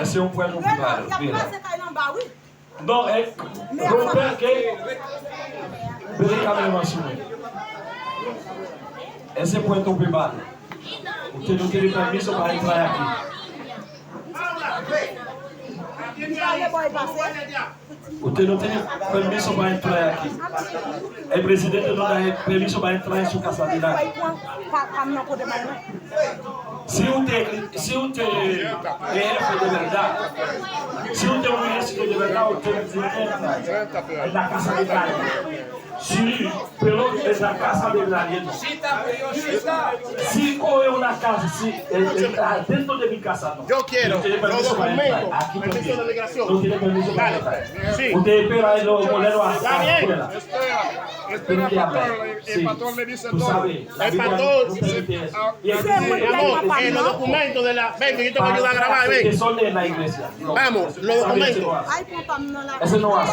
Esse é um ponto privado. Não, Não, é. Romper que. Verificamente assim. Esse é um ponto privado. Você não tem permissão para entrar aqui. Você não tem permissão para entrar aqui. O presidente não dá permissão para entrar em sua casa de lá. Se você é de verdade, se você é um exército de verdade, você entra na casa de lá. Se pelo menos na casa de lá. Se correu na casa, se entrar dentro de minha casa, não. Yo quiero los documentos. Aqui Permiso de também. delegación. Não tem permissão para entrar. Sí. Você espera aí no goleiro a Está bien. Tem que hablar. El pastor le dice Tú todo. sabes, la El Biblia pastor- no permite eso. Y aquí Mi amor, los documentos de la... Ven, que yo te voy a ayudar a grabar, que ven. son de la iglesia. No. Vamos, los Está bien, documentos. ese no hace.